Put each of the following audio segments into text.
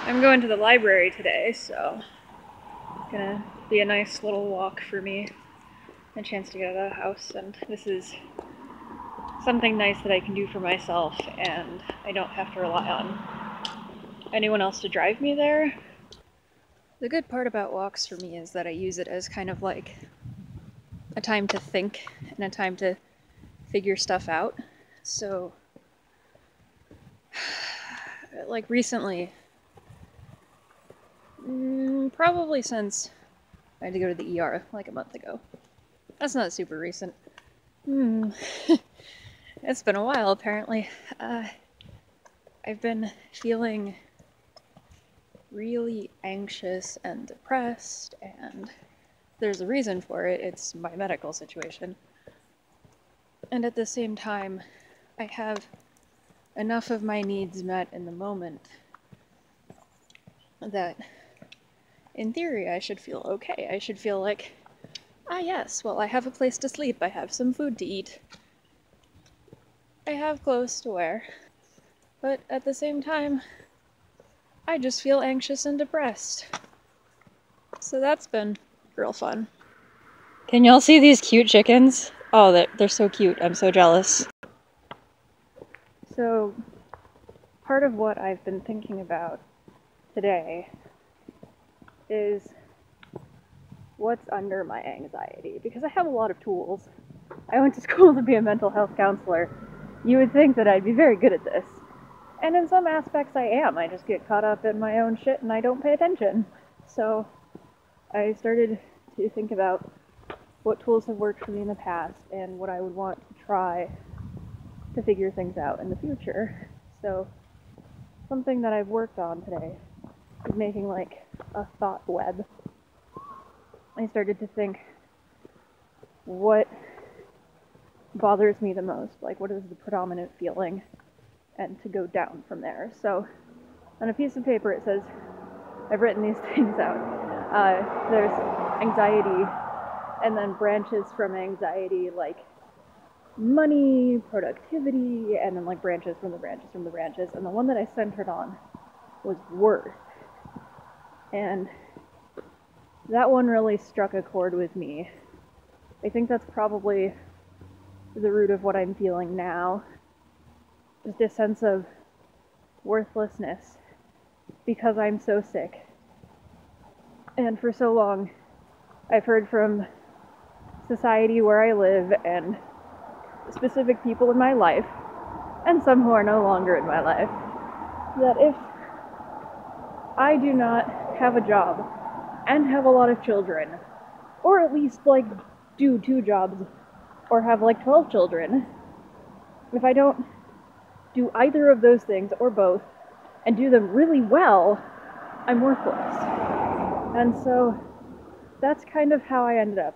I'm going to the library today, so it's gonna be a nice little walk for me. A chance to get out of the house, and this is something nice that I can do for myself, and I don't have to rely on anyone else to drive me there. The good part about walks for me is that I use it as kind of like a time to think and a time to figure stuff out. So, like recently, probably since I had to go to the ER like a month ago. That's not super recent. It's been a while, apparently. I've been feeling really anxious and depressed, and there's a reason for it. It's my medical situation. And at the same time, I have enough of my needs met in the moment that, in theory, I should feel okay. I should feel like, yes, well, I have a place to sleep, I have some food to eat, I have clothes to wear. But at the same time, I just feel anxious and depressed. So that's been real fun. Can y'all see these cute chickens? Oh, they're so cute. I'm so jealous. So, part of what I've been thinking about today is what's under my anxiety, because I have a lot of tools. I went to school to be a mental health counselor. You would think that I'd be very good at this. And in some aspects I am. I just get caught up in my own shit and I don't pay attention. So I started to think about what tools have worked for me in the past and what I would want to try to figure things out in the future. So something that I've worked on today is making like a thought web. I started to think, what bothers me the most? Like, what is the predominant feeling? And to go down from there. So on a piece of paper it says, I've written these things out. There's anxiety, and then branches from anxiety like money, productivity, and then like branches from the branches from the branches. And the one that I centered on was worth. And that one really struck a chord with me. I think that's probably the root of what I'm feeling now. Just a sense of worthlessness because I'm so sick. And for so long, I've heard from society where I live and specific people in my life, and some who are no longer in my life, that if I do not have a job and have a lot of children, or at least like do 2 jobs or have like 12 children, if I don't do either of those things or both and do them really well, I'm worthless. And so that's kind of how I ended up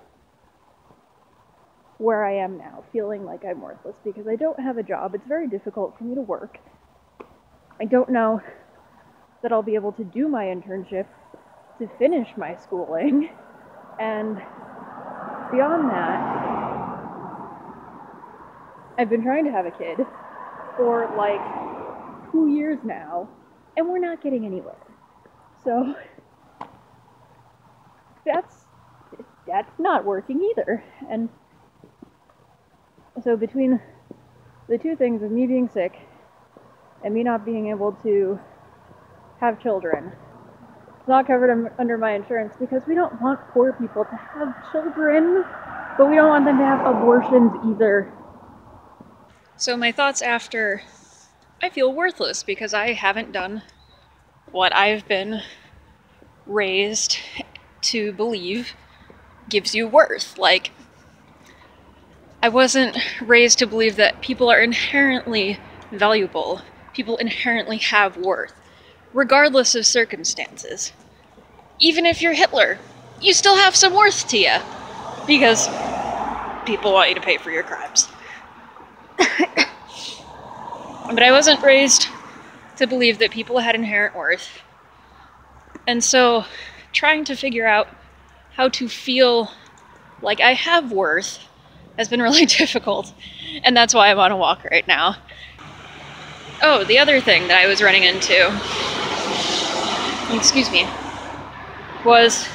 where I am now, feeling like I'm worthless because I don't have a job. It's very difficult for me to work. I don't know that I'll be able to do my internship to finish my schooling. And beyond that, I've been trying to have a kid for like 2 years now, and we're not getting anywhere. So that's not working either. And so between the 2 things of me being sick and me not being able to have children, it's not covered under my insurance because we don't want poor people to have children, but we don't want them to have abortions either. So my thoughts after, I feel worthless because I haven't done what I've been raised to believe gives you worth. Like, I wasn't raised to believe that people are inherently valuable. People inherently have worth, regardless of circumstances. Even if you're Hitler, you still have some worth to you, because people want you to pay for your crimes. But I wasn't raised to believe that people had inherent worth. And so, trying to figure out how to feel like I have worth has been really difficult. And that's why I'm on a walk right now. Oh, the other thing that I was running into excuse me, was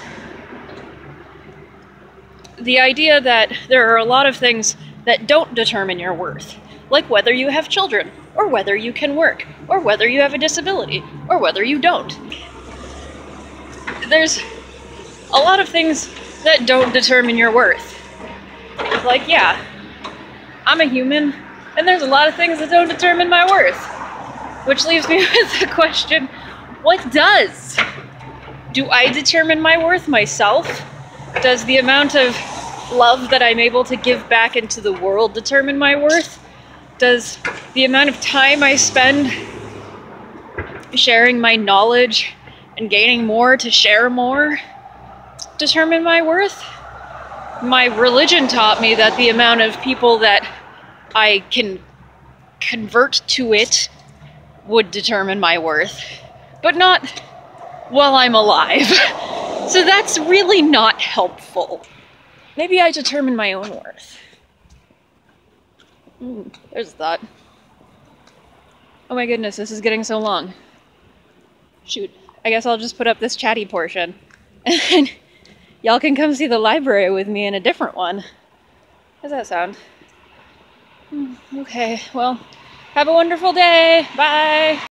the idea that there are a lot of things that don't determine your worth, like whether you have children, or whether you can work, or whether you have a disability, or whether you don't. There's a lot of things that don't determine your worth. Like, yeah, I'm a human, and there's a lot of things that don't determine my worth. Which leaves me with the question, what does? Do I determine my worth myself? Does the amount of love that I'm able to give back into the world determine my worth? Does the amount of time I spend sharing my knowledge and gaining more to share more determine my worth? My religion taught me that the amount of people that I can convert to it would determine my worth, but not while I'm alive. So that's really not helpful. Maybe I determine my own worth. There's a thought. Oh my goodness, this is getting so long. Shoot, I guess I'll just put up this chatty portion. And y'all can come see the library with me in a different one. How's that sound? Okay, well, have a wonderful day. Bye.